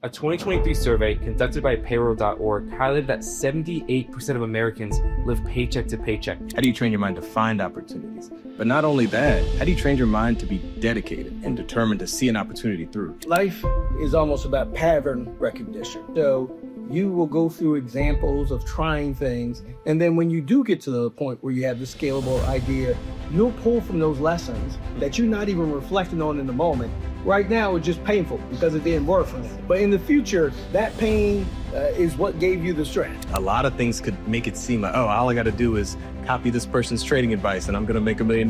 A 2023 survey conducted by payroll.org highlighted that 78% of Americans live paycheck to paycheck. How do you train your mind to find opportunities? But not only that, how do you train your mind to be dedicated and determined to see an opportunity through? Life is almost about pattern recognition. So you will go through examples of trying things, and then when you do get to the point where you have the scalable idea, you'll pull from those lessons that you're not even reflecting on in the moment. Right now, it's just painful because it didn't work for me. But in the future, that pain is what gave you the strength. A lot of things could make it seem like, oh, all I got to do is copy this person's trading advice and I'm going to make $1 million,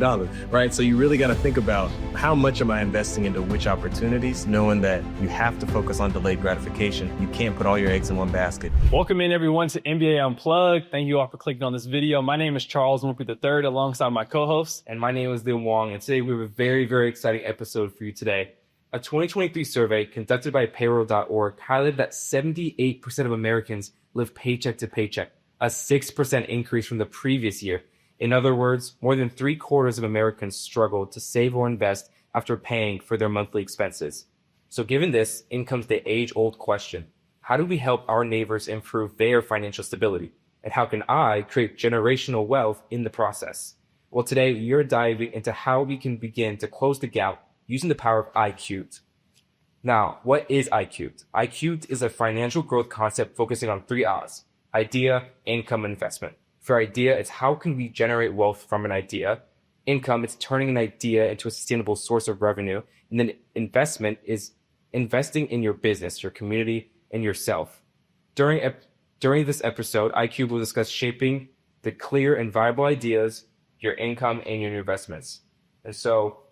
right? So you really got to think about how much am I investing into which opportunities, knowing that you have to focus on delayed gratification. You can't put all your eggs in one basket. Welcome in everyone to MBA Unplugged. Thank you all for clicking on this video. My name is Charles Winfrey III alongside my co-host. And my name is Liam Wong, and today we have a very, very exciting episode for you today. A 2023 survey conducted by payroll.org highlighted that 78% of Americans live paycheck to paycheck, a 6% increase from the previous year. In other words, more than 3/4 of Americans struggle to save or invest after paying for their monthly expenses. So given this, in comes the age-old question: how do we help our neighbors improve their financial stability? And how can I create generational wealth in the process? Well, today you're diving into how we can begin to close the gap using the power of iCubed. Now, what is iCubed? iCubed is a financial growth concept focusing on 3 I's: idea, income, and investment. For idea, it's how can we generate wealth from an idea. Income, it's turning an idea into a sustainable source of revenue. And then investment is investing in your business, your community, and yourself. During this episode, iCubed will discuss shaping the clear and viable ideas, your income, and your investments. And so,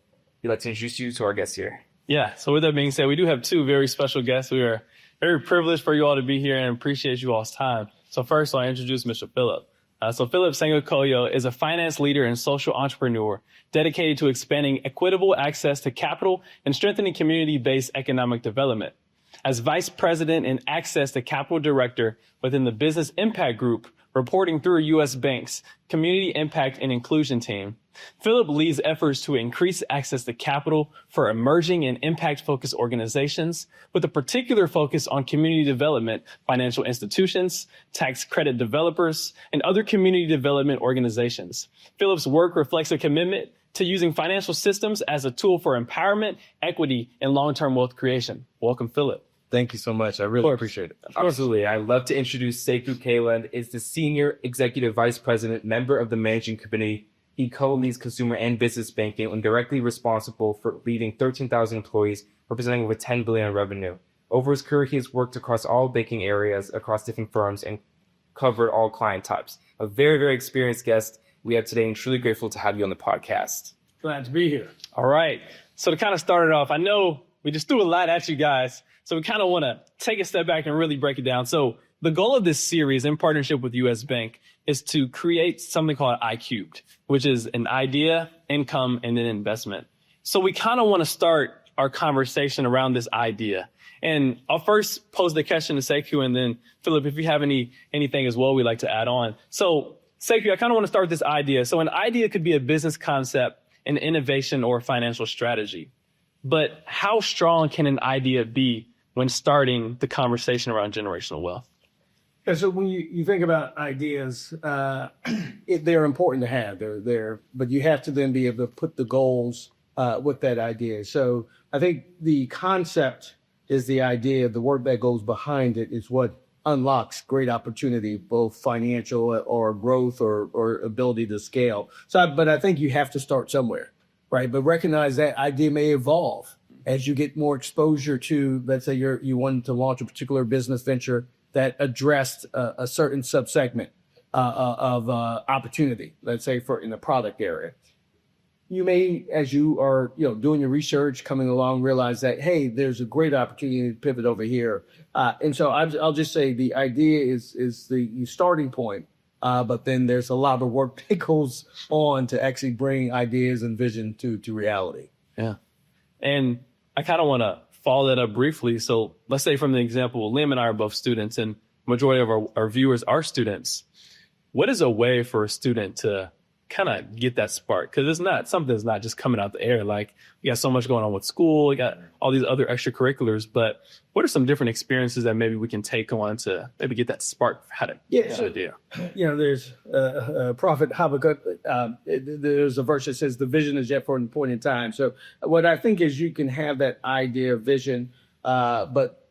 we'd like to introduce you to our guests here. Yeah, so with that being said, we do have 2 very special guests. We are very privileged for you all to be here and appreciate you all's time. So first, I'll introduce Mr. Phillip. So Phillip Sangokoya is a finance leader and social entrepreneur dedicated to expanding equitable access to capital and strengthening community-based economic development. As Vice President and Access to Capital Director within the Business Impact Group, reporting through U.S. Bank's Community Impact and Inclusion team, Phillip leads efforts to increase access to capital for emerging and impact-focused organizations, with a particular focus on community development, financial institutions, tax credit developers, and other community development organizations. Phillip's work reflects a commitment to using financial systems as a tool for empowerment, equity, and long-term wealth creation. Welcome, Phillip. Thank you so much. I really appreciate it. Absolutely. I'd love to introduce Sekou Kaalund. Is the Senior Executive Vice President, member of the Managing Committee. He co-leads consumer and business banking and directly responsible for leading 13,000 employees, representing over $10 billion in revenue. Over his career, he has worked across all banking areas, across different firms, and covered all client types. A very, very experienced guest we have today, and truly grateful to have you on the podcast. Glad to be here. All right. So to kind of start it off, I know we just threw a lot at you guys, so we kind of want to take a step back and really break it down. So the goal of this series, in partnership with U.S. Bank, is to create something called iCubed, which is an idea, income, and then investment. So we kind of want to start our conversation around this idea. And I'll first pose the question to Sekou, and then Phillip, if you have anything as well we'd like to add on. So Sekou, I kind of want to start with this idea. So an idea could be a business concept, an innovation, or a financial strategy. But how strong can an idea be when starting the conversation around generational wealth? Yeah, so when you think about ideas, they're important to have. They're there, but you have to then be able to put the goals with that idea. So I think the concept is the idea. The work that goes behind it is what unlocks great opportunity, both financial or growth or ability to scale. But I think you have to start somewhere, right? But recognize that idea may evolve as you get more exposure to, let's say you wanted to launch a particular business venture that addressed a certain subsegment of opportunity, let's say in the product area. You may, as you are doing your research, coming along, realize that, hey, there's a great opportunity to pivot over here. And so I'll just say the idea is the starting point, but then there's a lot of work that goes on to actually bring ideas and vision to reality. Yeah. And I kind of want to follow that up briefly. So let's say from the example, Liam and I are both students and majority of our viewers are students. What is a way for a student to kind of get that spark? Because it's not something that's not just coming out the air. Like, we got so much going on with school, we got all these other extracurriculars, but what are some different experiences that maybe we can take on to maybe get that spark for how to get that idea? There's Prophet Habakkuk. There's a verse that says the vision is yet for an appointed time. So what I think is you can have that idea, vision, but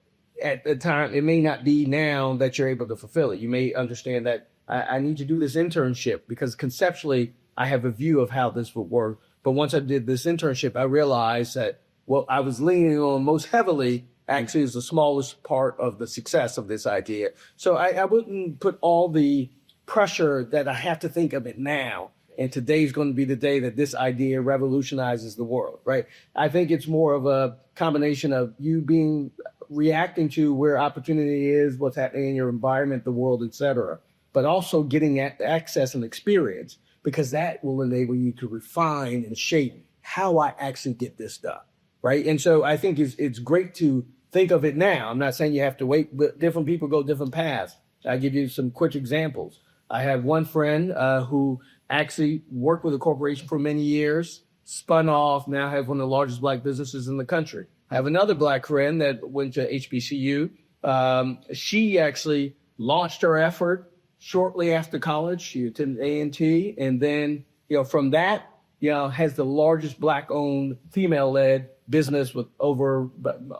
at the time, it may not be now that you're able to fulfill it. You may understand that I need to do this internship because conceptually I have a view of how this would work. But once I did this internship, I realized that what I was leaning on most heavily actually is the smallest part of the success of this idea. So I wouldn't put all the pressure that I have to think of it now. And today's going to be the day that this idea revolutionizes the world, right? I think it's more of a combination of you reacting to where opportunity is, what's happening in your environment, the world, et cetera, but also getting access and experience, because that will enable you to refine and shape how I actually get this done, right? And so I think it's great to think of it now. I'm not saying you have to wait, but different people go different paths. I'll give you some quick examples. I have one friend who actually worked with a corporation for many years, spun off, now have one of the largest Black businesses in the country. I have another Black friend that went to HBCU. She actually launched her effort shortly after college. She attended A&T, and then, from that, has the largest Black-owned, female-led business with over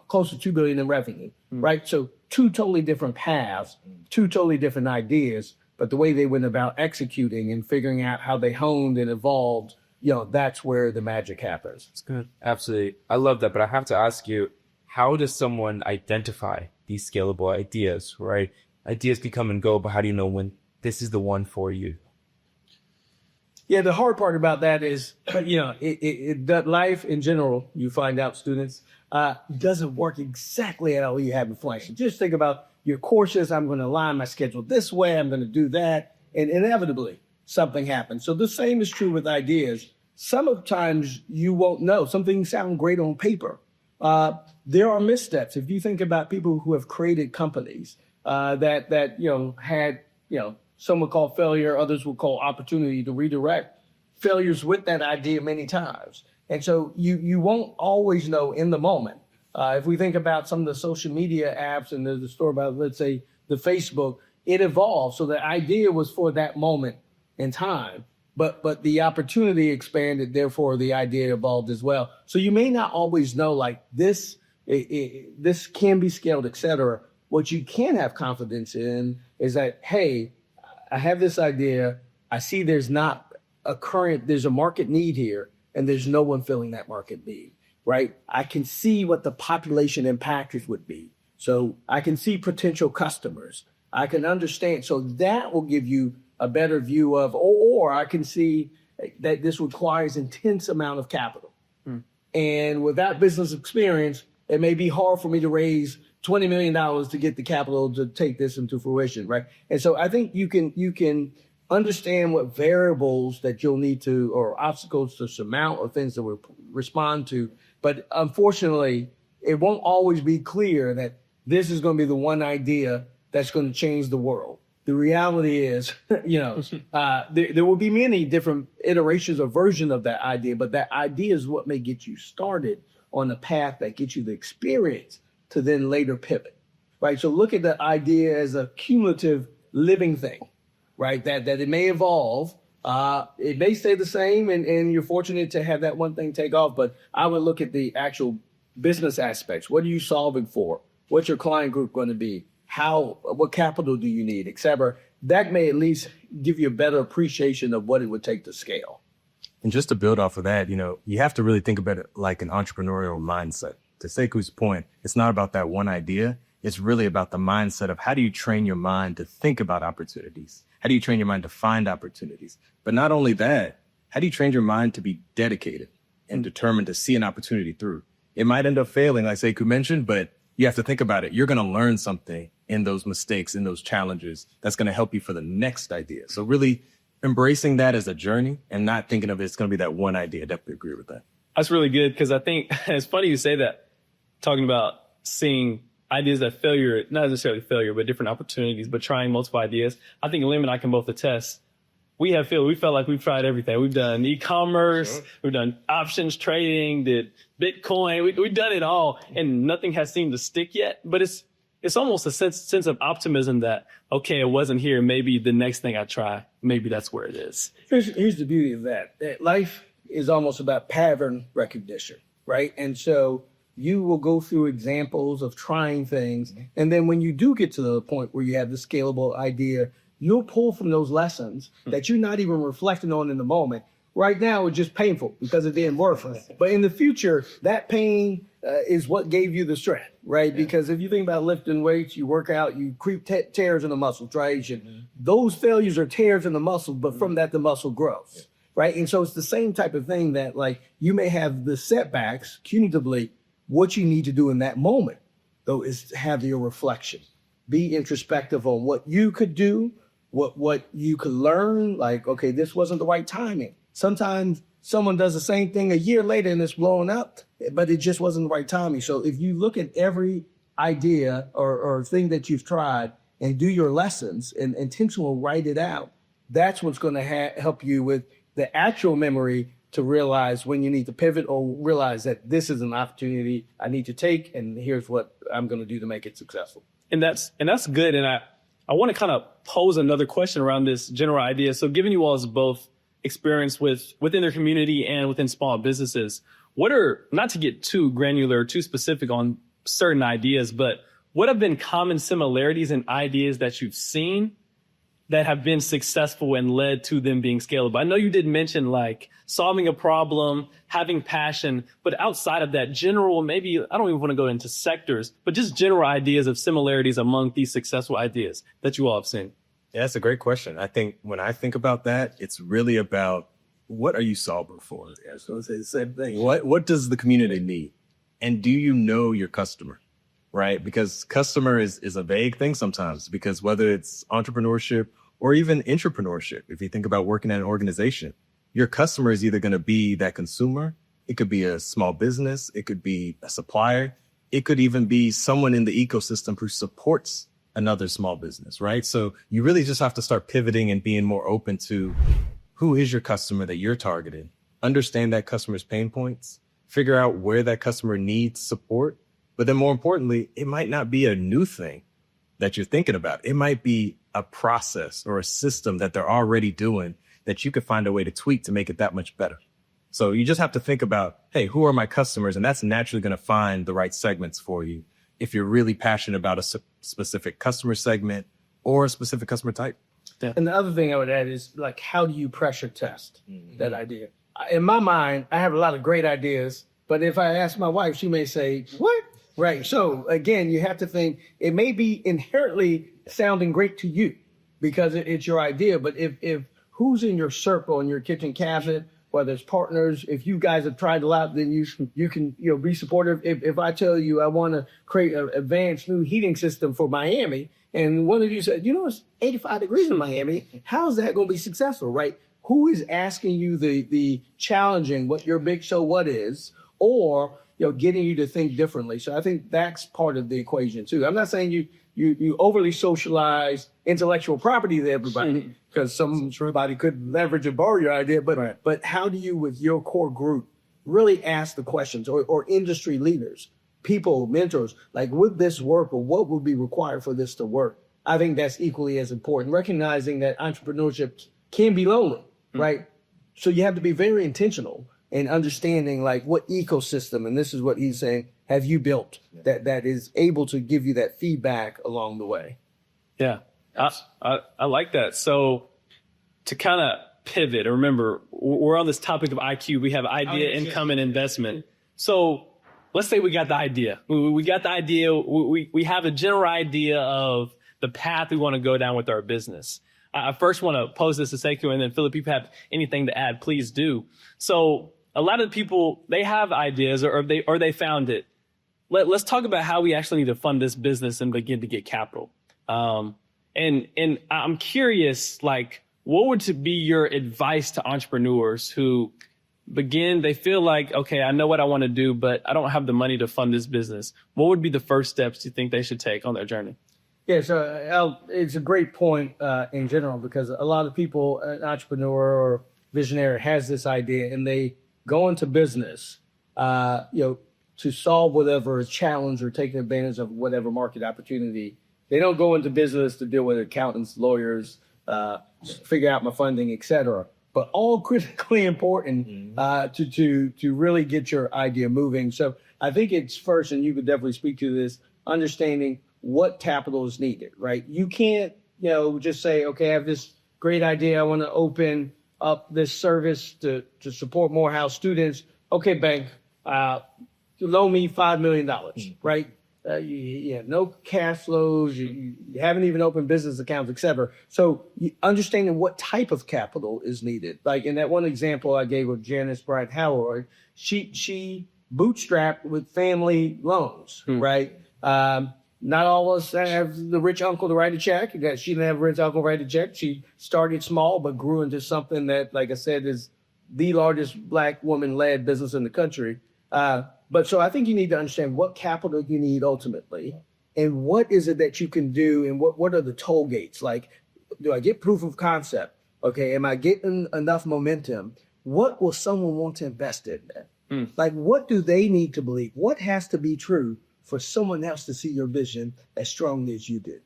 close to $2 billion in revenue, right? So two totally different paths, two totally different ideas, but the way they went about executing and figuring out how they honed and evolved, that's where the magic happens. That's good. Absolutely. I love that. But I have to ask you, how does someone identify these scalable ideas, right? Ideas can come and go, but how do you know when this is the one for you? Yeah, the hard part about that is, that life in general, you find out, students, doesn't work exactly how you have in flash. Just think about your courses. I'm going to align my schedule this way. I'm going to do that. And inevitably, something happens. So the same is true with ideas. Sometimes you won't know. Some things sound great on paper. There are missteps. If you think about people who have created companies that had, some would call failure, others would call opportunity to redirect failures with that idea many times. And so you won't always know in the moment. If we think about some of the social media apps, and there's a story about, let's say, the Facebook, it evolved. So the idea was for that moment in time, but the opportunity expanded, therefore the idea evolved as well. So you may not always know, like, this can be scaled, et cetera. What you can have confidence in is that, hey, I have this idea. I see there's a market need here, and there's no one filling that market need, right? I can see what the population impact would be. So I can see potential customers. I can understand. So that will give you a better view of, or I can see that this requires intense amount of capital. And without business experience, it may be hard for me to raise $20 million to get the capital to take this into fruition, right? And so I think you can understand what variables that you'll need to, or obstacles to surmount, or things that will respond to. But unfortunately, it won't always be clear that this is going to be the one idea that's going to change the world. The reality is, there will be many different iterations or versions of that idea, but that idea is what may get you started on the path that gets you the experience to then later pivot, right? So look at the idea as a cumulative living thing, right? That it may evolve. It may stay the same, and you're fortunate to have that one thing take off, but I would look at the actual business aspects. What are you solving for? What's your client group going to be? What capital do you need, et cetera? That may at least give you a better appreciation of what it would take to scale. And just to build off of that, you have to really think about it like an entrepreneurial mindset. To Sekou's point, it's not about that one idea. It's really about the mindset of how do you train your mind to think about opportunities? How do you train your mind to find opportunities? But not only that, how do you train your mind to be dedicated and determined to see an opportunity through? It might end up failing, like Sekou mentioned, but you have to think about it. You're going to learn something in those mistakes, in those challenges, that's going to help you for the next idea. So really embracing that as a journey and not thinking of it's going to be that one idea. I definitely agree with that. That's really good, because I think it's funny you say that, talking about seeing ideas that not necessarily failure, but different opportunities, but trying multiple ideas. I think Lim and I can both attest. we felt like we've tried everything. We've done e-commerce, we've done options trading, did Bitcoin. We've done it all, and nothing has seemed to stick yet. But it's almost a sense of optimism that, okay, it wasn't here. Maybe the next thing I try, maybe that's where it is. Here's the beauty of that life is almost about pattern recognition, right? And so you will go through examples of trying things. And then when you do get to the point where you have the scalable idea, you'll pull from those lessons that you're not even reflecting on in the moment. Right now, it's just painful because it didn't work. But in the future, that pain is what gave you the strength, right? Yeah. Because if you think about lifting weights, you work out, you creep tears in the muscles, right? Those failures are tears in the muscle, but from that, the muscle grows, right? And so it's the same type of thing that, like, you may have the setbacks cumulatively. What you need to do in that moment, though, is to have your reflection. Be introspective on what you could do, what you could learn. Like, okay, this wasn't the right timing. Sometimes someone does the same thing a year later and it's blowing up, but it just wasn't the right timing. So if you look at every idea or thing that you've tried and do your lessons and intentionally write it out, that's what's going to help you with the actual memory to realize when you need to pivot or realize that this is an opportunity I need to take, and here's what I'm going to do to make it successful. And that's good. And I want to kind of pose another question around this general idea. So given you all as both experience within their community and within small businesses, what are, not to get too granular, too specific on certain ideas, but what have been common similarities in ideas that you've seen that have been successful and led to them being scalable? I know you did mention like solving a problem, having passion, but outside of that, general, maybe, I don't even want to go into sectors, but just general ideas of similarities among these successful ideas that you all have seen. Yeah, that's a great question. I think when I think about that, it's really about, what are you solving for? Yeah, I was going to say the same thing. What does the community need? And do you know your customer? Right? Because customer is a vague thing sometimes, because whether it's entrepreneurship or even intrapreneurship, if you think about working at an organization, your customer is either going to be that consumer. It could be a small business. It could be a supplier. It could even be someone in the ecosystem who supports another small business, right? So you really just have to start pivoting and being more open to who is your customer that you're targeting, understand that customer's pain points, figure out where that customer needs support. But then more importantly, it might not be a new thing that you're thinking about. It might be a process or a system that they're already doing that you could find a way to tweak to make it that much better. So you just have to think about, hey, who are my customers? And that's naturally going to find the right segments for you if you're really passionate about a specific customer segment or a specific customer type. Yeah. And the other thing I would add is, like, how do you pressure test that idea? In my mind, I have a lot of great ideas, but if I ask my wife, she may say, what? Right. So again, you have to think it may be inherently sounding great to you because it's your idea. But if who's in your circle, in your kitchen cabinet, whether it's partners, if you guys have tried a lot, then you can be supportive. If I tell you I want to create an advanced new heating system for Miami, and one of you said, it's 85 degrees in Miami, how is that going to be successful, right? Who is asking you the challenging what your big so what is, or getting you to think differently. So I think that's part of the equation too. I'm not saying you overly socialize intellectual property to everybody, because somebody could leverage and borrow your idea, but how do you, with your core group, really ask the questions, or industry leaders, people, mentors, like, would this work, or what would be required for this to work? I think that's equally as important, recognizing that entrepreneurship can be lonely, right? So you have to be very intentional and understanding, like, what ecosystem, and this is what he's saying, have you built that is able to give you that feedback along the way? Yeah, I like that. So to kind of pivot, remember, we're on this topic of IQ. We have idea, income, and investment. So let's say we got the idea. We got the idea. We have a general idea of the path we want to go down with our business. I first want to pose this to Sekou, and then Phillip, if you have anything to add, please do. So a lot of the people, they have ideas or they found it. Let's talk about how we actually need to fund this business and begin to get capital. And I'm curious, like, what would be your advice to entrepreneurs who they feel like, okay, I know what I want to do, but I don't have the money to fund this business. What would be the first steps you think they should take on their journey? Yeah, so it's a great point in general because a lot of people, an entrepreneur or visionary has this idea and they go into business, to solve whatever challenge or taking advantage of whatever market opportunity. They don't go into business to deal with accountants, lawyers, figure out my funding, et cetera. But all critically important to really get your idea moving. So I think it's first, and you could definitely speak to this, understanding what capital is needed, right? You can't, just say, okay, I have this great idea. I want to open up this service to support Morehouse students. Okay, bank, loan me $5 million, right? You have no cash flows. You haven't even opened business accounts, et cetera. So understanding what type of capital is needed. Like in that one example I gave with Janice Bryant Howard, she bootstrapped with family loans, right? Not all of us have the rich uncle to write a check. She didn't have a rich uncle write a check. She started small, but grew into something that, like I said, is the largest Black woman-led business in the country. But so I think you need to understand what capital you need ultimately, and what is it that you can do, and what are the toll gates? Like, do I get proof of concept? Okay, am I getting enough momentum? What will someone want to invest in that? Like, what do they need to believe? What has to be true for someone else to see your vision as strongly as you did,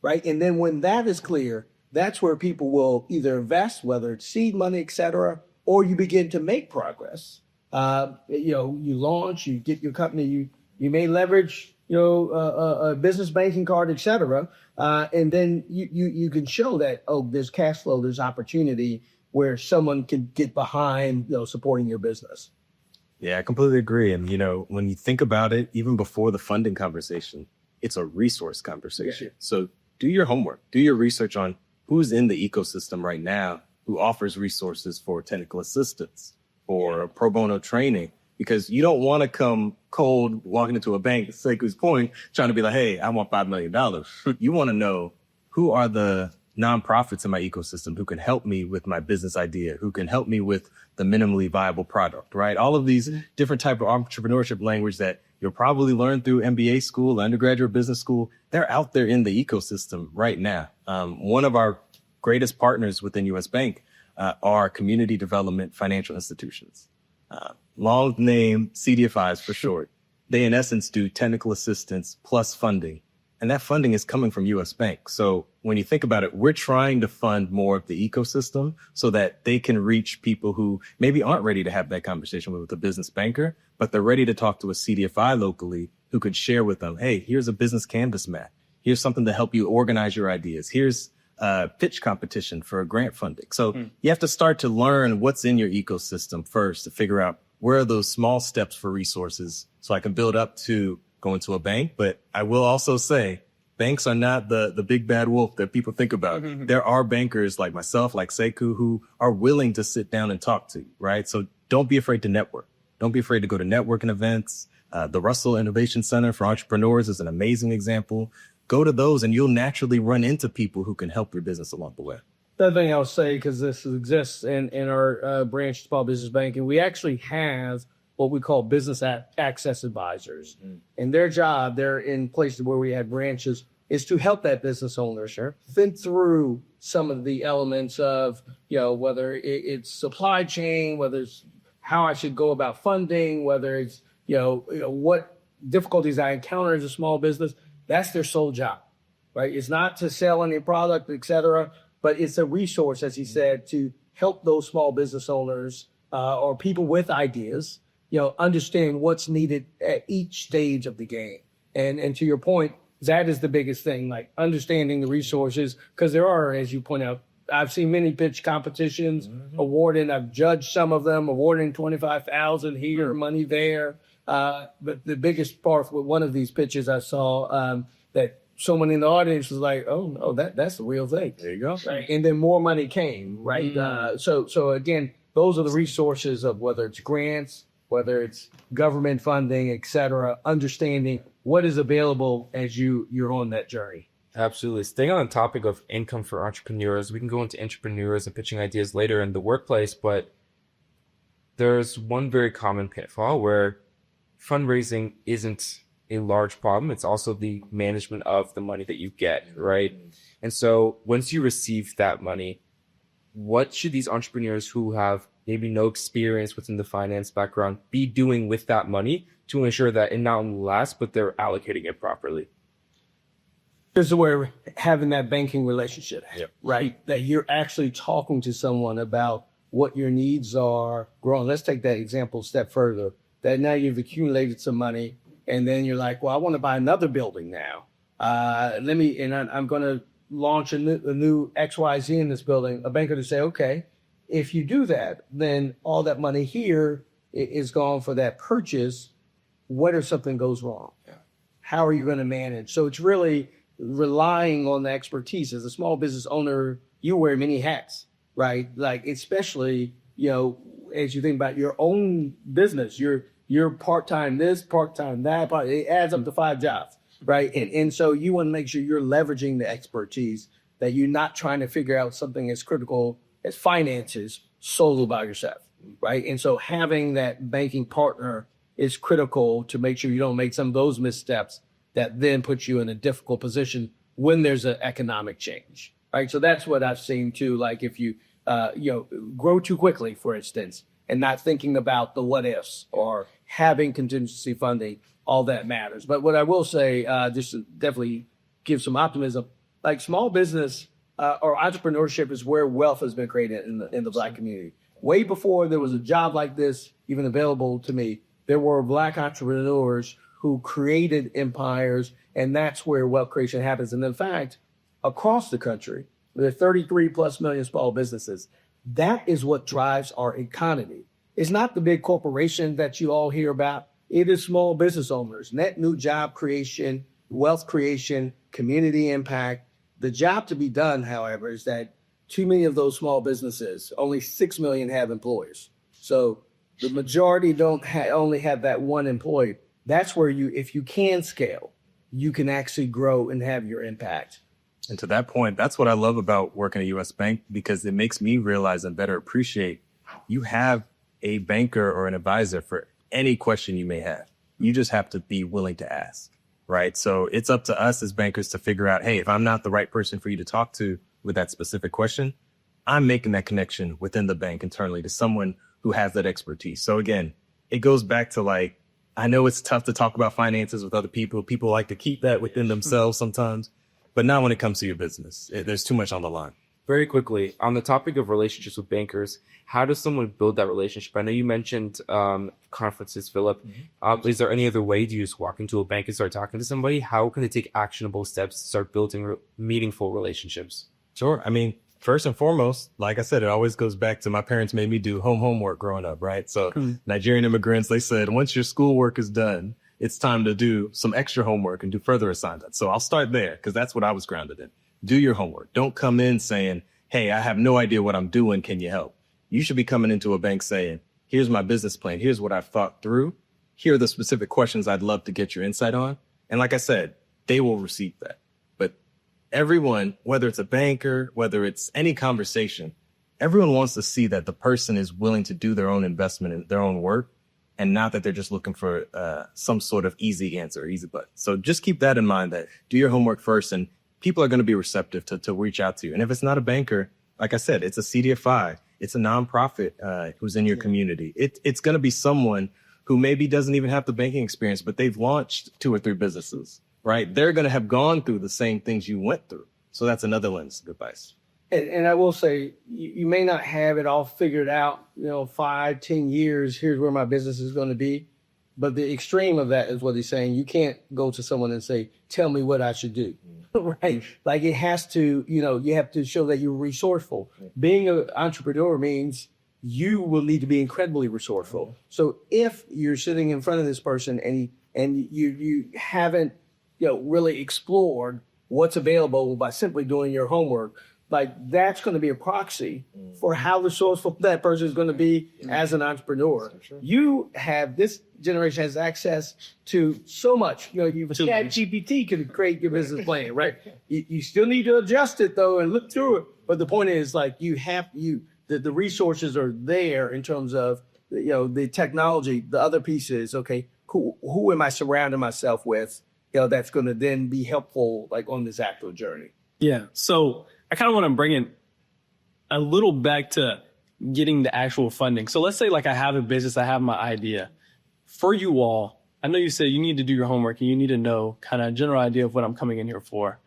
right? And then when that is clear, that's where people will either invest, whether it's seed money, et cetera, or you begin to make progress. You launch, you get your company, you may leverage, a business banking card, et cetera. And then you can show that, there's cash flow, there's opportunity where someone can get behind, supporting your business. Yeah, I completely agree. And, when you think about it, even before the funding conversation, it's a resource conversation. Yeah. So do your homework, do your research on who's in the ecosystem right now, who offers resources for technical assistance or pro bono training, because you don't want to come cold walking into a bank, Sekou's point, trying to be like, hey, I want $5 million. You want to know who are the nonprofits in my ecosystem who can help me with my business idea, who can help me with the minimally viable product, right? All of these different type of entrepreneurship language that you'll probably learn through MBA school, undergraduate business school, they're out there in the ecosystem right now. One of our greatest partners within US Bank are community development financial institutions. Long name, CDFIs for short. They in essence do technical assistance plus funding. And that funding is coming from US Bank. So when you think about it, we're trying to fund more of the ecosystem so that they can reach people who maybe aren't ready to have that conversation with a business banker, but they're ready to talk to a CDFI locally who could share with them, hey, here's a business canvas map. Here's something to help you organize your ideas. Here's a pitch competition for grant funding. So you have to start to learn what's in your ecosystem first to figure out where are those small steps for resources so I can build up to go into a bank. But I will also say banks are not the big bad wolf that people think about. There are bankers like myself, like Sekou, who are willing to sit down and talk to you, right? So don't be afraid to network. Don't be afraid to go to networking events. The Russell Innovation Center for Entrepreneurs is an amazing example. Go to those and you'll naturally run into people who can help your business along the way. The other thing I'll say, because this exists in our branch small business banking, we actually have what we call business access advisors. And their job, they're in places where we had branches, is to help that business owner think through some of the elements of, whether it's supply chain, whether it's how I should go about funding, whether it's, what difficulties I encounter as a small business. That's their sole job, right? It's not to sell any product, et cetera, but it's a resource, as he said, to help those small business owners or people with ideas, understand what's needed at each stage of the game. And to your point, that is the biggest thing, like understanding the resources, because there are, as you point out, I've seen many pitch competitions awarding, I've judged some of them, awarding $25,000 here, money there. But the biggest part with one of these pitches I saw that someone in the audience was like, oh, no, that's the real thing. There you go. Right? And then more money came, right? So again, those are the resources of whether it's grants, whether it's government funding, et cetera, understanding what is available as you're on that journey. Absolutely. Staying on the topic of income for entrepreneurs, we can go into entrepreneurs and pitching ideas later in the workplace, but there's one very common pitfall where fundraising isn't a large problem. It's also the management of the money that you get, right? And so once you receive that money, what should these entrepreneurs who have maybe no experience within the finance background be doing with that money to ensure that it not only lasts, but they're allocating it properly? This is where having that banking relationship, right? That you're actually talking to someone about what your needs are growing. Let's take that example a step further. That now you've accumulated some money, and then you're like, well, I want to buy another building now. I'm going to launch a new XYZ in this building. A banker to say, okay, if you do that, then all that money here is gone for that purchase. What if something goes wrong? How are you going to manage? So it's really relying on the expertise. As a small business owner, you wear many hats, right? Like, especially, as you think about your own business, you're part-time this, part-time that, it adds up to 5 jobs, right? And so you want to make sure you're leveraging the expertise, that you're not trying to figure out something as critical as finances solo by yourself, right? And so having that banking partner is critical to make sure you don't make some of those missteps that then puts you in a difficult position when there's an economic change, right? So that's what I've seen too. Like if you, grow too quickly, for instance, and not thinking about the what ifs or having contingency funding, all that matters. But what I will say, just to definitely give some optimism, like small business or entrepreneurship is where wealth has been created in the Black community. Way before there was a job like this even available to me, there were Black entrepreneurs who created empires, and that's where wealth creation happens. And in fact, across the country, there are 33 plus million small businesses. That is what drives our economy. It's not the big corporation that you all hear about. It is small business owners, net new job creation, wealth creation, community impact. The job to be done, however, is that too many of those small businesses, only 6 million have employees. So the majority don't only have that one employee. That's where if you can scale, you can actually grow and have your impact. And to that point, that's what I love about working at a U.S. bank, because it makes me realize and better appreciate you have a banker or an advisor for any question you may have. You just have to be willing to ask, right? So it's up to us as bankers to figure out, hey, if I'm not the right person for you to talk to with that specific question, I'm making that connection within the bank internally to someone who has that expertise. So again, it goes back to like, I know it's tough to talk about finances with other people. People like to keep that within themselves sometimes, but not when it comes to your business. There's too much on the line. Very quickly, on the topic of relationships with bankers, how does someone build that relationship? I know you mentioned conferences, Phillip. Is there any other way? Do you just walk into a bank and start talking to somebody? How can they take actionable steps to start building meaningful relationships? Sure. I mean, first and foremost, like I said, it always goes back to my parents made me do homework growing up, right? So Nigerian immigrants, they said, once your schoolwork is done, it's time to do some extra homework and do further assignments. So I'll start there because that's what I was grounded in. Do your homework. Don't come in saying, hey, I have no idea what I'm doing. Can you help? You should be coming into a bank saying, here's my business plan. Here's what I've thought through. Here are the specific questions I'd love to get your insight on. And like I said, they will receive that. But everyone, whether it's a banker, whether it's any conversation, everyone wants to see that the person is willing to do their own investment in their own work, and not that they're just looking for some sort of easy answer, easy button. So just keep that in mind, that do your homework first, and people are going to be receptive to reach out to you. And if it's not a banker, like I said, it's a CDFI, it's a nonprofit who's in your community. It's going to be someone who maybe doesn't even have the banking experience, but they've launched 2 or 3 businesses, right? They're going to have gone through the same things you went through. So that's another lens of advice. And I will say, you may not have it all figured out, 5, 10 years, here's where my business is going to be. But the extreme of that is what he's saying. You can't go to someone and say, tell me what I should do, right? Like it has to, you have to show that you're resourceful. Being an entrepreneur means you will need to be incredibly resourceful. So if you're sitting in front of this person and you haven't, really explored what's available by simply doing your homework, like that's going to be a proxy for how resourceful that person is going to be as an entrepreneur. You have, this generation has access to so much. You've Chat GPT can create your business plan, right? You still need to adjust it though and look through it. But the point is, like, the resources are there in terms of the technology. The other piece is, okay, who am I surrounding myself with, that's going to then be helpful, like on this actual journey. Yeah. So I kind of want to bring it a little back to getting the actual funding. So let's say like I have a business, I have my idea. For you all, I know you said you need to do your homework and you need to know kind of a general idea of what I'm coming in here for.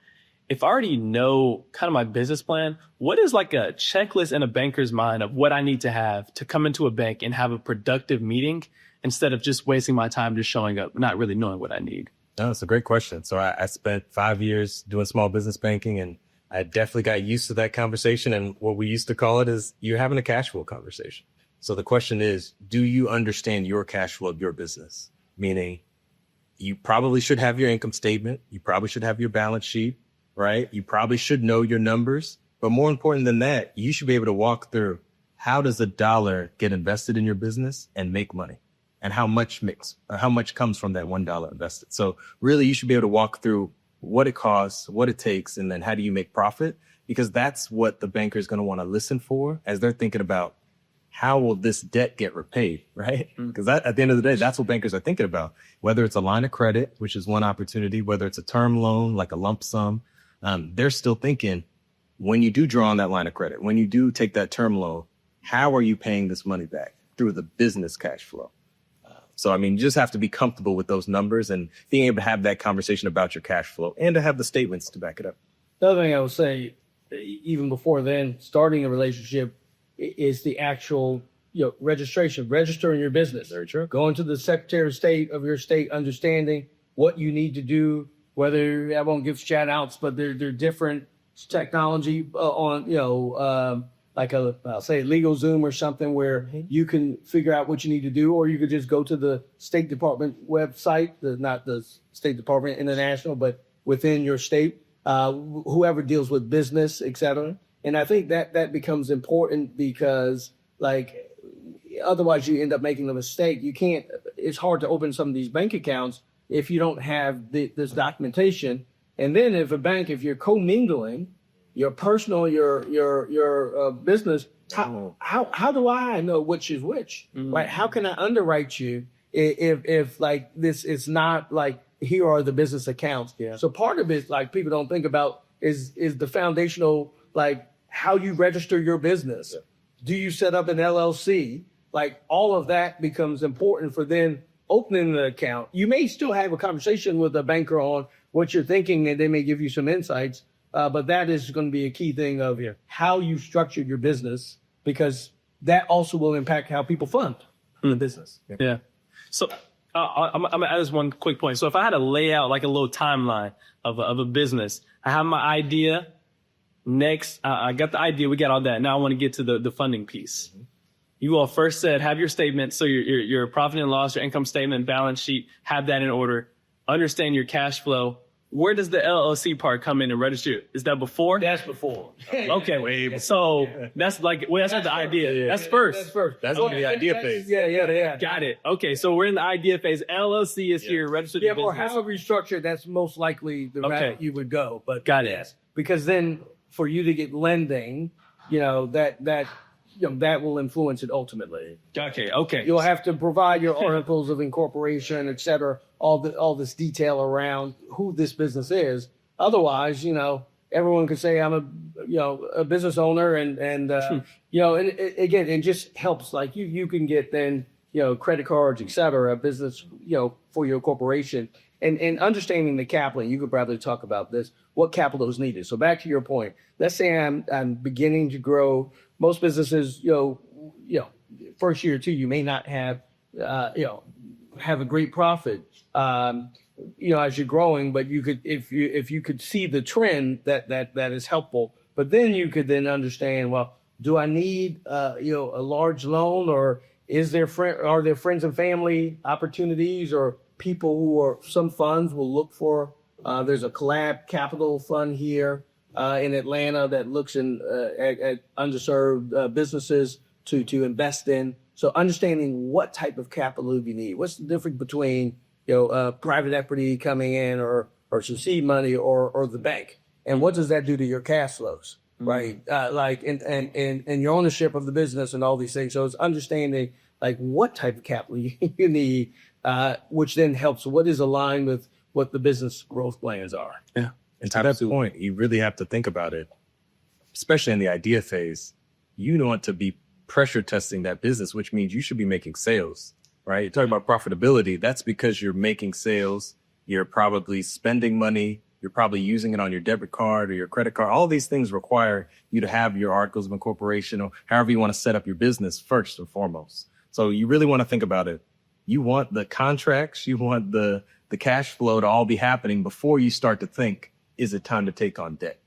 If I already know kind of my business plan, what is like a checklist in a banker's mind of what I need to have to come into a bank and have a productive meeting instead of just wasting my time just showing up, not really knowing what I need? No, it's a great question. So I spent 5 years doing small business banking, and I definitely got used to that conversation. And what we used to call it is you're having a cash flow conversation. So the question is, do you understand your cash flow of your business? Meaning you probably should have your income statement. You probably should have your balance sheet, right? You probably should know your numbers. But more important than that, you should be able to walk through how does a dollar get invested in your business and make money? And how much comes from that $1 invested. So really, you should be able to walk through what it costs, what it takes, and then how do you make profit? Because that's what the banker is going to want to listen for as they're thinking about how will this debt get repaid, right? Because at the end of the day, that's what bankers are thinking about. Whether it's a line of credit, which is one opportunity, whether it's a term loan, like a lump sum, they're still thinking when you do draw on that line of credit, when you do take that term loan, how are you paying this money back through the business cash flow? So, I mean, you just have to be comfortable with those numbers and being able to have that conversation about your cash flow and to have the statements to back it up. The other thing I would say, even before then, starting a relationship is the actual, registration, registering your business. Very true. Going to the Secretary of State of your state, understanding what you need to do, whether I won't give shout outs, but they're different technology on, like I'll say LegalZoom or something where you can figure out what you need to do, or you could just go to the State Department website, not the State Department International, but within your state, whoever deals with business, et cetera. And I think that becomes important because like, otherwise you end up making a mistake. It's hard to open some of these bank accounts if you don't have this documentation. And then if you're commingling your personal, your business, how do I know which is which, right? How can I underwrite you if like this is not like, here are the business accounts. Yeah. So part of it, like people don't think about is the foundational, like how you register your business. Yeah. Do you set up an LLC? Like all of that becomes important for then opening the account. You may still have a conversation with a banker on what you're thinking and they may give you some insights. But that is going to be a key thing of how you structure your business, because that also will impact how people fund the business. Yeah. So I'm going to add this one quick point. So if I had to lay out like a little timeline of a business, I have my idea. Next, I got the idea. We got all that. Now I want to get to the funding piece. You all first said have your statement. So your profit and loss, your income statement, balance sheet, have that in order. Understand your cash flow. Where does the LLC part come in and register? Is that before? That's before. Okay. So that's like, that's not the idea. Yeah. That's first. That's first. That's the idea phase. Yeah. Got it. Okay. So we're in the idea phase. LLC is here, registered business. Or however you structure, that's most likely the route you would go. But got it. Because then for you to get lending, that will influence it ultimately. Okay. You'll have to provide your articles of incorporation, et cetera, all this detail around who this business is. Otherwise, everyone could say I'm a business owner and again, it just helps. Like you can get then, credit cards, et cetera, business, for your corporation and understanding the capital. You could probably talk about this, what capital is needed. So back to your point, let's say I'm beginning to grow. Most businesses, first year or two, you may not have, have a great profit, as you're growing, but you could, if you could see the trend, that is helpful. But then you could then understand, well, do I need, a large loan, or are there friends and family opportunities, or people some funds will look for, there's a collab capital fund here, in Atlanta that looks at underserved businesses to invest in. So understanding what type of capital you need. What's the difference between private equity coming in or some seed money or the bank, and what does that do to your cash flows, right? And your ownership of the business and all these things. So it's understanding like what type of capital you need which then helps what is aligned with what the business growth plans are. Yeah. And to that point, you really have to think about it, especially in the idea phase. You want to be pressure testing that business, which means you should be making sales, right? You're talking about profitability. That's because you're making sales. You're probably spending money. You're probably using it on your debit card or your credit card. All these things require you to have your articles of incorporation or however you want to set up your business first and foremost. So you really want to think about it. You want the contracts, you want the cash flow to all be happening before you start to think, is it time to take on debt?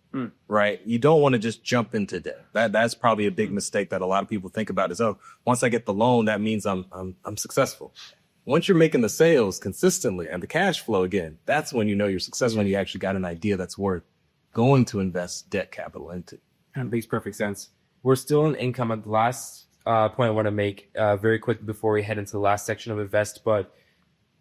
Right? You don't want to just jump into debt. That's probably a big mistake that a lot of people think about is, oh, once I get the loan, that means I'm successful. Once you're making the sales consistently and the cash flow again, that's when you know you're successful, when you actually got an idea that's worth going to invest debt capital into. That makes perfect sense. We're still in income. At the last point I want to make very quick before we head into the last section of Invest, but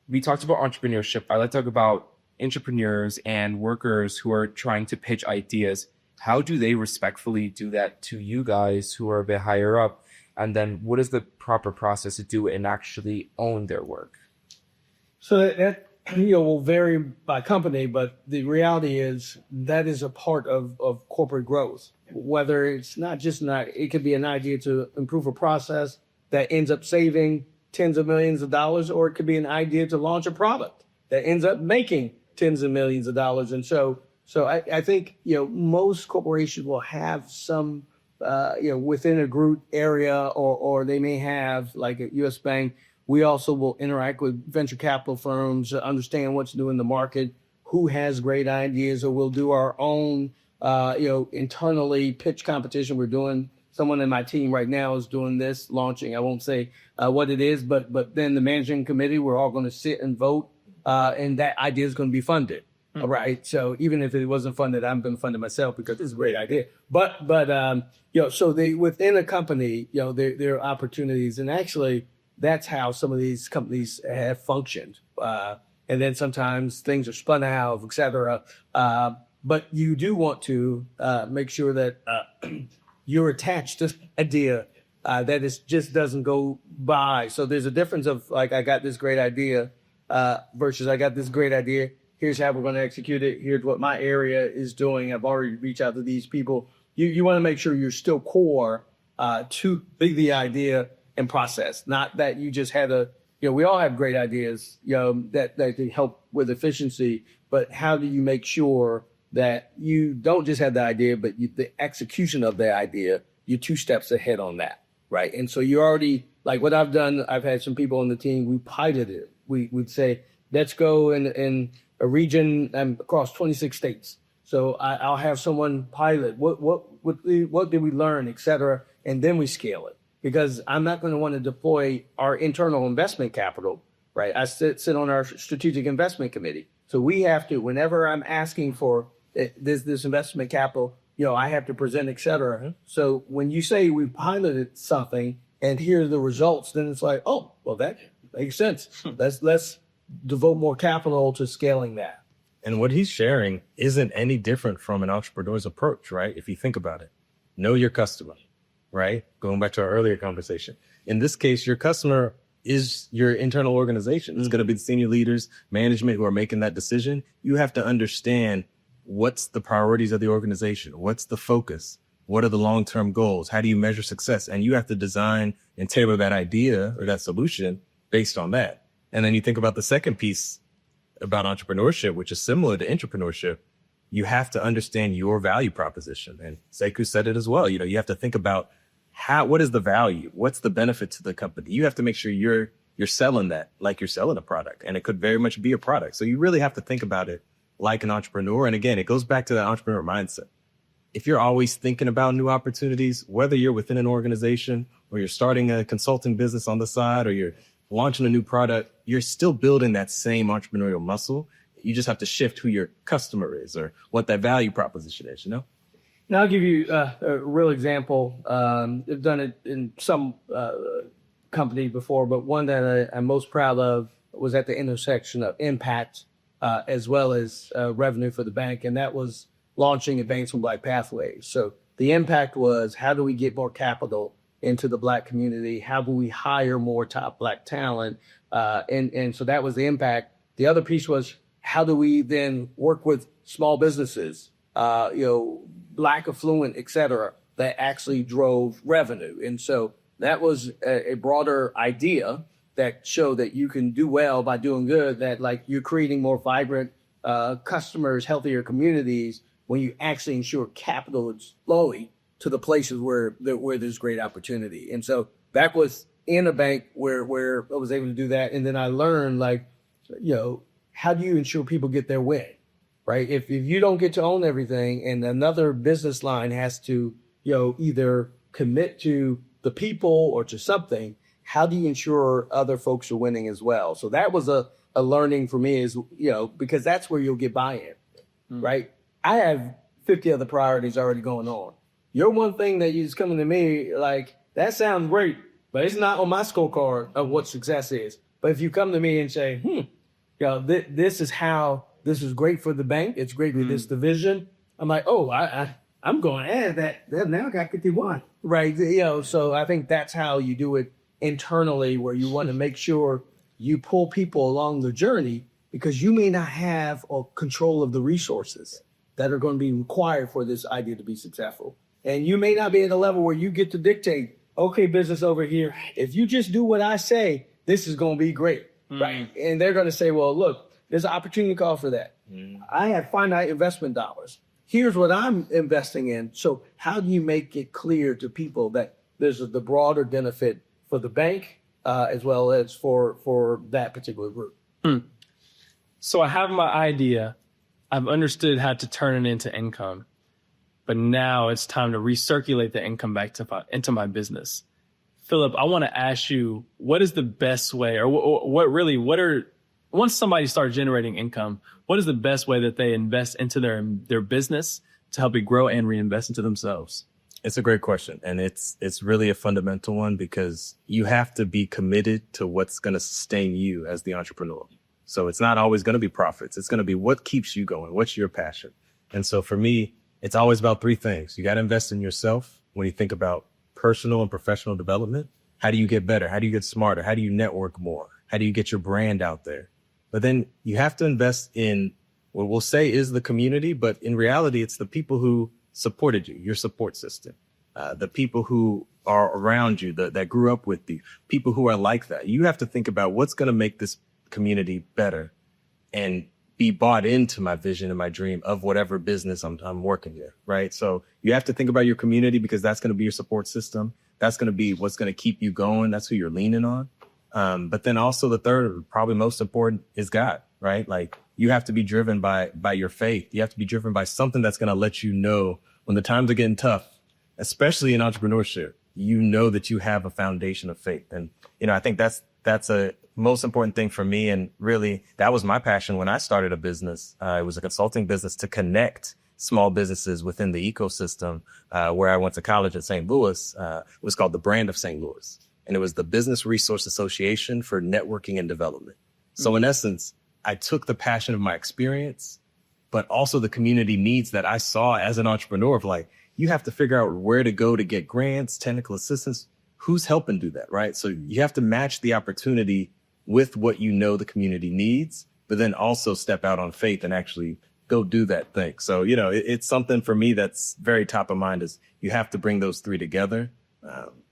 we talked about entrepreneurship. I like to talk about entrepreneurs and workers who are trying to pitch ideas. How do they respectfully do that to you guys who are a bit higher up? And then what is the proper process to do it and actually own their work? So that will vary by company, but the reality is that is a part of corporate growth. Whether it's not just it could be an idea to improve a process that ends up saving tens of millions of dollars, or it could be an idea to launch a product that ends up making tens of millions of dollars. And so I think, most corporations will have some, within a group area, or they may have, like at U.S. Bank, we also will interact with venture capital firms, understand what's new in the market, who has great ideas, or we'll do our own, internally pitch competition. We're doing, someone in my team right now is doing this, launching, I won't say what it is, but then the managing committee, we're all going to sit and vote. And that idea is going to be funded. All right. So even if it wasn't funded, I'm going to fund it myself because it's a great idea. But so within a company, there are opportunities, and actually that's how some of these companies have functioned. And then sometimes things are spun out, et cetera. But you do want to make sure that you're attached to the idea that it just doesn't go by. So there's a difference of, like, I got this great idea versus I got this great idea. Here's how we're going to execute it. Here's what my area is doing. I've already reached out to these people. You want to make sure you're still core to the idea and process. Not that you just had we all have great ideas, that can help with efficiency. But how do you make sure that you don't just have the idea, but the execution of the idea, you're 2 steps ahead on that, right? And so you already, like what I've done, I've had some people on the team, we piloted it. We'd say, let's go in a region across 26 states. So I'll have someone pilot what did we learn, et cetera, and then we scale it. Because I'm not going to want to deploy our internal investment capital, right? I sit on our strategic investment committee. So we have to, whenever I'm asking for this investment capital, I have to present, et cetera. So when you say we piloted something and here are the results, then it's like, oh, well, that makes sense. Let's devote more capital to scaling that. And what he's sharing isn't any different from an entrepreneur's approach, right? If you think about it, know your customer, right? Going back to our earlier conversation. In this case, your customer is your internal organization. It's going to be the senior leaders, management who are making that decision. You have to understand what's the priorities of the organization? What's the focus? What are the long-term goals? How do you measure success? And you have to design and tailor that idea or that solution based on that. And then you think about the second piece about entrepreneurship, which is similar to entrepreneurship. You have to understand your value proposition. And Sekou said it as well. You have to think about what is the value? What's the benefit to the company? You have to make sure you're selling that like you're selling a product, and it could very much be a product. So you really have to think about it like an entrepreneur. And again, it goes back to that entrepreneur mindset. If you're always thinking about new opportunities, whether you're within an organization or you're starting a consulting business on the side or you're launching a new product, you're still building that same entrepreneurial muscle. You just have to shift who your customer is or what that value proposition is, Now, I'll give you a real example. I've done it in some company before, but one that I'm most proud of was at the intersection of impact as well as revenue for the bank, and that was launching Advancing Black Pathways. So the impact was, how do we get more capital into the Black community? How do we hire more top Black talent? And so that was the impact. The other piece was, how do we then work with small businesses, Black affluent, et cetera, that actually drove revenue? And so that was a broader idea that showed that you can do well by doing good, that like you're creating more vibrant customers, healthier communities when you actually ensure capital is flowing to the places where there's great opportunity. And so that was in a bank where I was able to do that. And then I learned, like, how do you ensure people get their way, right? If you don't get to own everything and another business line has to, either commit to the people or to something, how do you ensure other folks are winning as well? So that was a learning for me, is, because that's where you'll get buy-in, right? I have 50 other priorities already going on. Your one thing that is coming to me, like, that sounds great, but it's not on my scorecard of what success is. But if you come to me and say, this is great for the bank, it's great for this division, I'm like, oh, I'm going to add that. Now I got 51, right? So I think that's how you do it internally, where you want to make sure you pull people along the journey, because you may not have control of the resources that are going to be required for this idea to be successful. And you may not be at a level where you get to dictate, okay, business over here, if you just do what I say, this is going to be great, right? And they're going to say, well, look, there's an opportunity cost for that. I have finite investment dollars. Here's what I'm investing in. So how do you make it clear to people that there's the broader benefit for the bank as well as for that particular group? So I have my idea. I've understood how to turn it into income, but now it's time to recirculate the income back into my business. Phillip, I want to ask you, what is the best way, or once somebody starts generating income, what is the best way that they invest into their business to help it grow and reinvest into themselves? It's a great question. And it's really a fundamental one, because you have to be committed to what's going to sustain you as the entrepreneur. So it's not always going to be profits. It's going to be what keeps you going. What's your passion? And so for me, it's always about three things. You got to invest in yourself when you think about personal and professional development. How do you get better? How do you get smarter? How do you network more? How do you get your brand out there? But then you have to invest in what we'll say is the community, but in reality, it's the people who supported you, your support system, the people who are around you, that grew up with you, people who are like that. You have to think about what's going to make this community better and be bought into my vision and my dream of whatever business I'm working with, right? So you have to think about your community, because that's going to be your support system. That's going to be what's going to keep you going. That's who you're leaning on. But then also the third, probably most important, is God, right? Like, you have to be driven by your faith. You have to be driven by something that's going to let you know when the times are getting tough, especially in entrepreneurship, that you have a foundation of faith. And, I think that's a most important thing for me. And really, that was my passion when I started a business. It was a consulting business to connect small businesses within the ecosystem, where I went to college at St. Louis. It was called the Brand of St. Louis. And it was the Business Resource Association for Networking and Development. So in essence, I took the passion of my experience, but also the community needs that I saw as an entrepreneur, of like, you have to figure out where to go to get grants, technical assistance, who's helping do that, right? So you have to match the opportunity with what the community needs, but then also step out on faith and actually go do that thing. So, it's something for me that's very top of mind, is you have to bring those three together,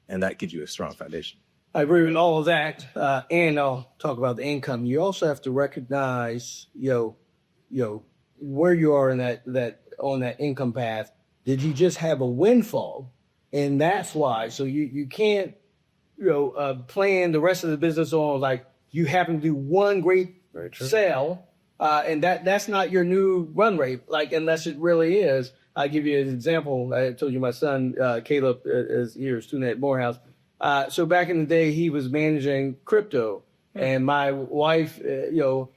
and that gives you a strong foundation. I agree with all of that. And I'll talk about the income. You also have to recognize, where you are in that on that income path. Did you just have a windfall? And that's why. So you can't, plan the rest of the business on, like, you happen to do one great sale, and that's not your new run rate, like, unless it really is. I'll give you an example. I told you my son, Caleb, is here, a student at Morehouse. So back in the day, he was managing crypto, and my wife,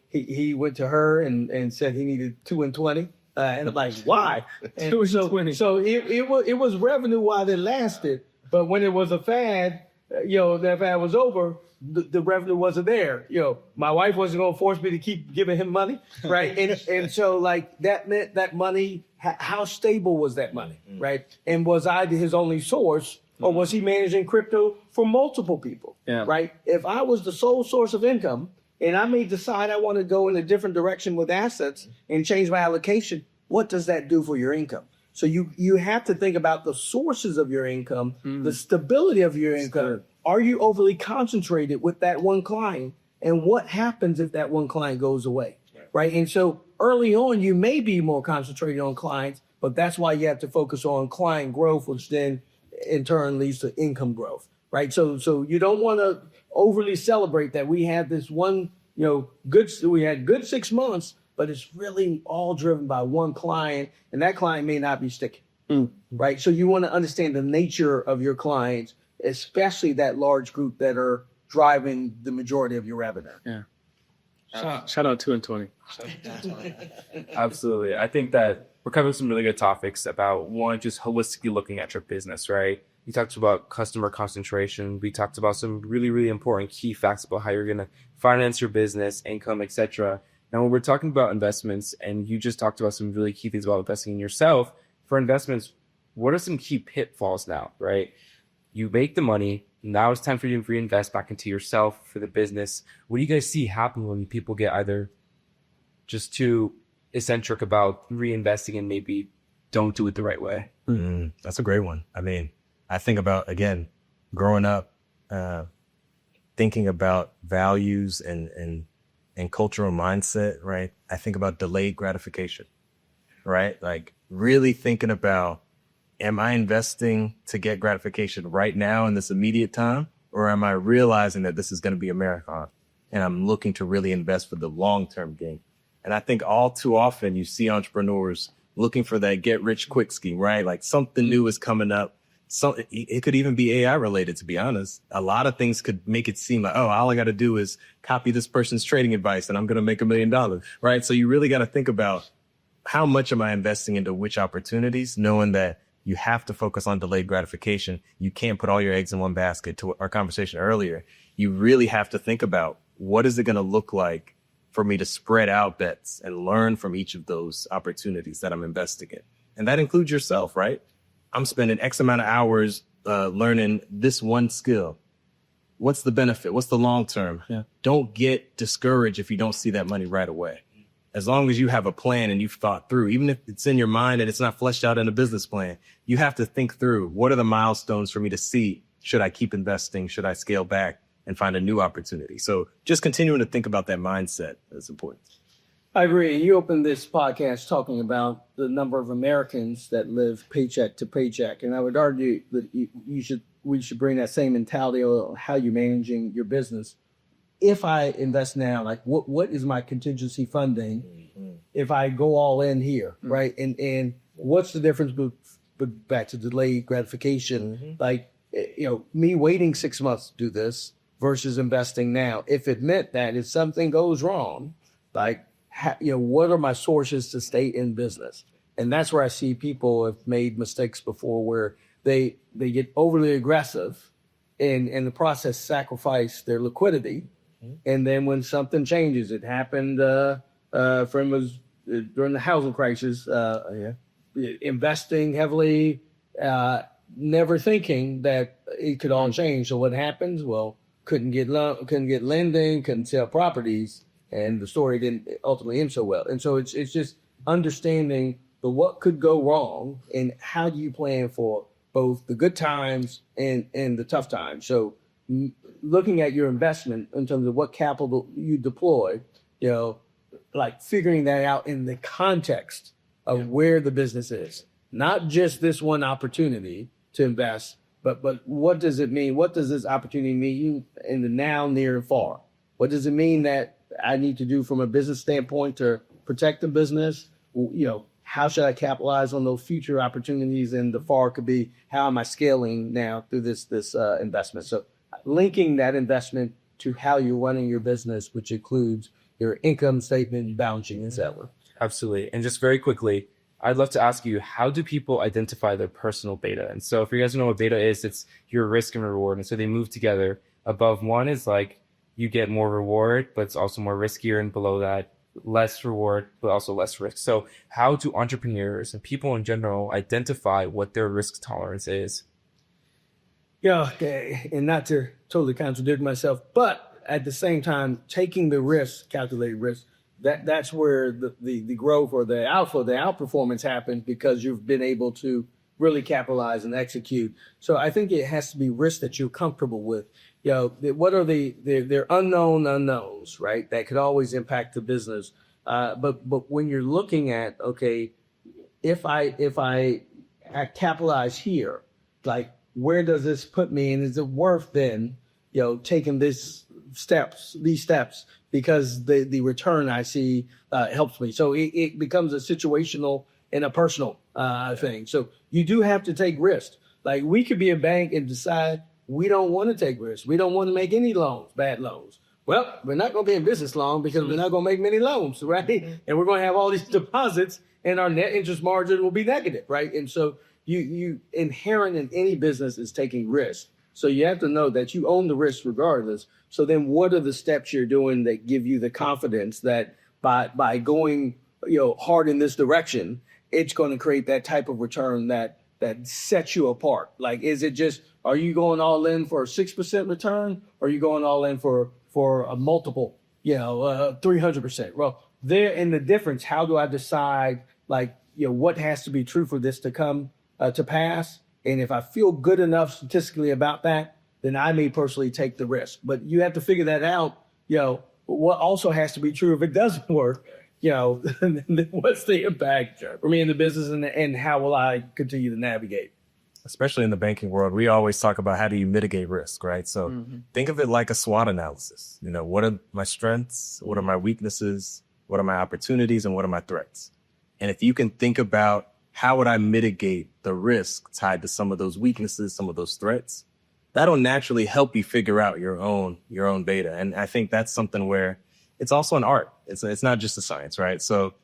he went to her and said he needed 2 and 20. And I'm like, why? And 2 and 20. So it was revenue while it lasted, but when it was a fad, that fad was over, the revenue wasn't there. My wife wasn't going to force me to keep giving him money, right? and so, like, that meant that money, how stable was that money, right? And was I his only source? Or was he managing crypto for multiple people? Yeah. Right? If I was the sole source of income and I may decide I want to go in a different direction with assets and change my allocation, what does that do for your income? So you have to think about the sources of your income, the stability of your income. Are you overly concentrated with that one client? And what happens if that one client goes away? Right? And so early on, you may be more concentrated on clients, but that's why you have to focus on client growth, which then in turn leads to income growth. Right? So you don't want to overly celebrate that we had this one, we had good 6 months, but it's really all driven by one client, and that client may not be sticking, right? So you want to understand the nature of your clients, especially that large group that are driving the majority of your revenue. Yeah. Shout out 2 and 20. Absolutely. I think that we're covering some really good topics about one, just holistically looking at your business, right? We talked about customer concentration. We talked about some really, really important key facts about how you're going to finance your business, income, etc. Now, when we're talking about investments, and you just talked about some really key things about investing in yourself, for investments, what are some key pitfalls now, right? You make the money. Now it's time for you to reinvest back into yourself for the business. What do you guys see happen when people get either just too eccentric about reinvesting and maybe don't do it the right way? That's a great one. I mean, I think about, again, growing up, thinking about values and cultural mindset, right? I think about delayed gratification, right? Like really thinking about, am I investing to get gratification right now in this immediate time? Or am I realizing that this is going to be a marathon and I'm looking to really invest for the long-term gain? And I think all too often you see entrepreneurs looking for that get rich quick scheme, right? Like something new is coming up. It could even be AI related, to be honest. A lot of things could make it seem like, oh, all I got to do is copy this person's trading advice and I'm going to make $1 million, right? So you really got to think about how much am I investing into which opportunities, knowing that you have to focus on delayed gratification. You can't put all your eggs in one basket. To our conversation earlier, you really have to think about what is it going to look like for me to spread out bets and learn from each of those opportunities that I'm investing in. And that includes yourself, right? I'm spending X amount of hours learning this one skill. What's the benefit? What's the long term? Yeah. Don't get discouraged if you don't see that money right away. As long as you have a plan and you've thought through, even if it's in your mind and it's not fleshed out in a business plan, you have to think through, what are the milestones for me to see? Should I keep investing? Should I scale back and find a new opportunity? So just continuing to think about that mindset is important. I agree. You opened this podcast talking about the number of Americans that live paycheck to paycheck. And I would argue that we should bring that same mentality on how you're managing your business. If I invest now, like what is my contingency funding if I go all in here, right? And what's the difference back to delayed gratification? Like, me waiting 6 months to do this versus investing now. If it meant that if something goes wrong, like, what are my sources to stay in business? And that's where I see people have made mistakes before where they get overly aggressive and in the process sacrifice their liquidity. And then when something changes, it happened, friend was during the housing crisis, investing heavily, never thinking that it could all change. So what happens? Well, couldn't get lending, couldn't sell properties, and the story didn't ultimately end so well. And so it's just understanding what could go wrong and how do you plan for both the good times and the tough times. So looking at your investment in terms of what capital you deploy, like figuring that out in the context of where the business is, not just this one opportunity to invest, but what does it mean? What does this opportunity mean in the now, near, and far? What does it mean that I need to do from a business standpoint to protect the business? How should I capitalize on those future opportunities? And the far could be, how am I scaling now through this investment? So linking that investment to how you're running your business, which includes your income statement, balance sheet, etc. Absolutely. And just very quickly, I'd love to ask you, how do people identify their personal beta? And so if you guys don't know what beta is, it's your risk and reward. And so they move together. Above one is like you get more reward, but it's also more riskier. And below that, less reward, but also less risk. So how do entrepreneurs and people in general identify what their risk tolerance is? Yeah, and not to totally contradict myself, but at the same time, taking the risk, calculated risk, that's where the growth or the alpha, the outperformance happens because you've been able to really capitalize and execute. So I think it has to be risk that you're comfortable with. What are they're unknown unknowns, right? That could always impact the business. But when you're looking at, okay, if I capitalize here, like, where does this put me? And is it worth then, taking these steps because the return I see helps me. So it becomes a situational and a personal thing. So you do have to take risks. Like, we could be a bank and decide we don't want to take risks. We don't want to make any loans, bad loans. Well, we're not going to be in business long because we're not going to make many loans, right? And we're going to have all these deposits and our net interest margin will be negative, right? And so you inherent in any business is taking risk. So you have to know that you own the risk regardless. So then what are the steps you're doing that give you the confidence that by going, hard in this direction, it's going to create that type of return that sets you apart? Like, is it just, are you going all in for a 6% return? Or are you going all in for a multiple, 300%? Well, there in the difference, how do I decide, what has to be true for this to come to pass? And if I feel good enough statistically about that, then I may personally take the risk. But you have to figure that out, what also has to be true if it doesn't work, what's the impact for me in the business and how will I continue to navigate? Especially in the banking world, we always talk about how do you mitigate risk, right? So think of it like a SWOT analysis. What are my strengths? What are my weaknesses? What are my opportunities? And what are my threats? And if you can think about how would I mitigate the risk tied to some of those weaknesses, some of those threats, that'll naturally help you figure out your own beta. And I think that's something where it's also an art. It's not just a science, right? So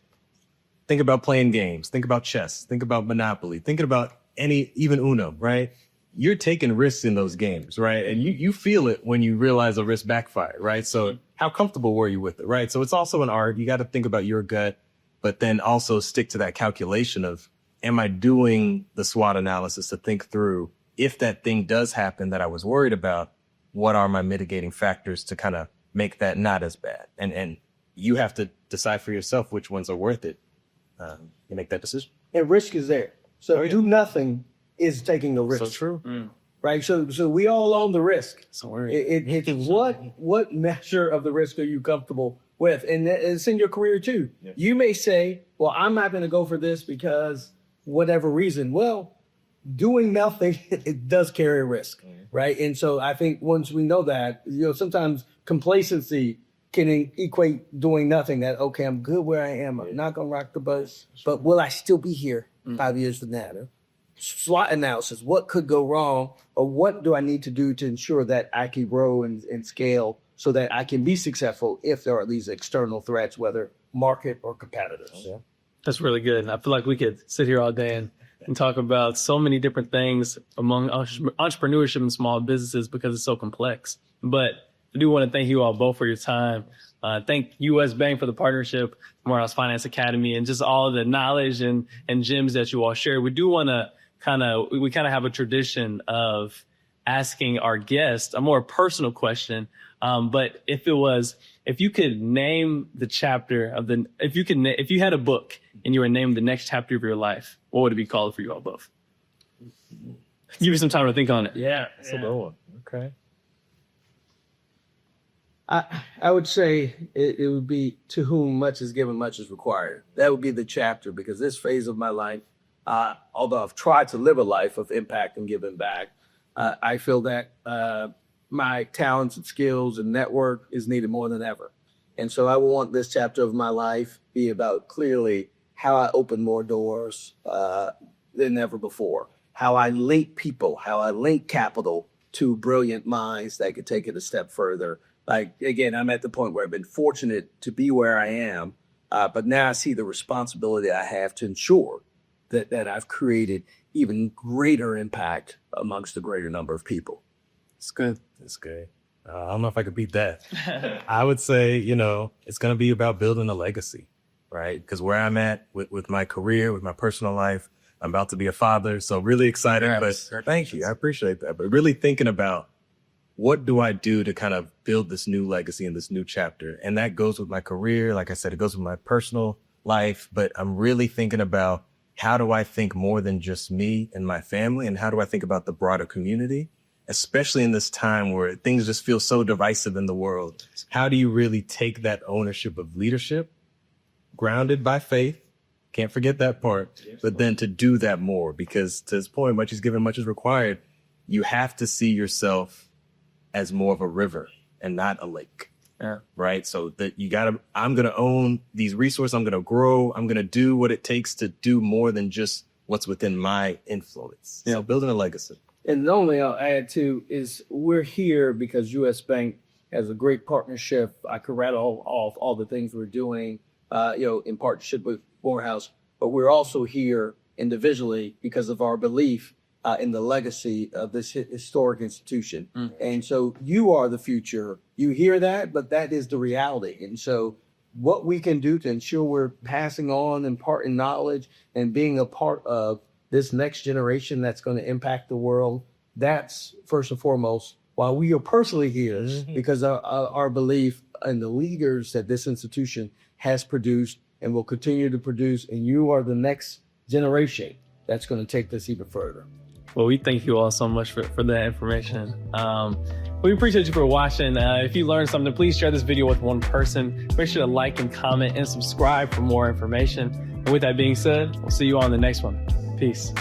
think about playing games. Think about chess. Think about Monopoly. Thinking about even Uno, right? You're taking risks in those games, right? And you feel it when you realize a risk backfired, right? So how comfortable were you with it, right? So it's also an art. You got to think about your gut, but then also stick to that calculation of, am I doing the SWOT analysis to think through, if that thing does happen that I was worried about, what are my mitigating factors to kind of make that not as bad? And you have to decide for yourself which ones are worth it. You make that decision. And risk is there. So do nothing is taking the risk. So true. Right. So we all own the risk. So it's what measure of the risk are you comfortable with? And it's in your career too. Yeah. You may say, well, I'm not going to go for this because whatever reason. Well, doing nothing, it does carry a risk. Right. And so I think once we know that, sometimes complacency can equate doing nothing, that, okay, I'm good where I am. I'm not going to rock the boat, but will I still be here 5 years from now? SWOT analysis, what could go wrong, or what do I need to do to ensure that I can grow and scale so that I can be successful if there are these external threats, whether market or competitors. Yeah. That's really good. I feel like we could sit here all day and talk about so many different things among entrepreneurship and small businesses because it's so complex. But I do want to thank you all both for your time. Thank U.S. Bank for the partnership, Morehouse Finance Academy, and just all the knowledge and gems that you all share. We do want to kind of have a tradition of asking our guests a more personal question. But if you could name the chapter of if you had a book and you were named the next chapter of your life, what would it be called for you all both? Give you some time to think on it. Yeah. That's a good one. Okay. I would say it would be to whom much is given, much is required. That would be the chapter, because this phase of my life, although I've tried to live a life of impact and giving back, I feel that my talents and skills and network is needed more than ever. And so I want this chapter of my life be about clearly how I open more doors than ever before, how I link people, how I link capital to brilliant minds that could take it a step further. Like, again, I'm at the point where I've been fortunate to be where I am, but now I see the responsibility I have to ensure that I've created even greater impact amongst a greater number of people. It's good. It's good. I don't know if I could beat that. I would say, it's going to be about building a legacy, right? Because where I'm at with my career, with my personal life, I'm about to be a father. So really excited, but thank you. I appreciate that. But really thinking about what do I do to kind of build this new legacy and this new chapter? And that goes with my career. Like I said, it goes with my personal life, but I'm really thinking about how do I think more than just me and my family? And how do I think about the broader community? Especially in this time where things just feel so divisive in the world. How do you really take that ownership of leadership, grounded by faith? Can't forget that part, but then to do that more, because to his point, much is given, much is required. You have to see yourself as more of a river and not a lake. Yeah. Right. So that I'm going to own these resources. I'm going to grow. I'm going to do what it takes to do more than just what's within my influence. Yeah. So building a legacy. And the only thing I'll add to is we're here because U.S. Bank has a great partnership. I could rattle off all the things we're doing, in partnership with Morehouse, but we're also here individually because of our belief in the legacy of this historic institution. And so you are the future. You hear that, but that is the reality. And so what we can do to ensure we're passing on, imparting knowledge, and being a part of this next generation that's going to impact the world, that's first and foremost why we are personally here, because our belief in the leaders that this institution has produced and will continue to produce, and you are the next generation that's going to take this even further. Well, we thank you all so much for that information. We appreciate you for watching. If you learned something, please share this video with one person. Make sure to like and comment and subscribe for more information. And with that being said, we'll see you on the next one. Peace.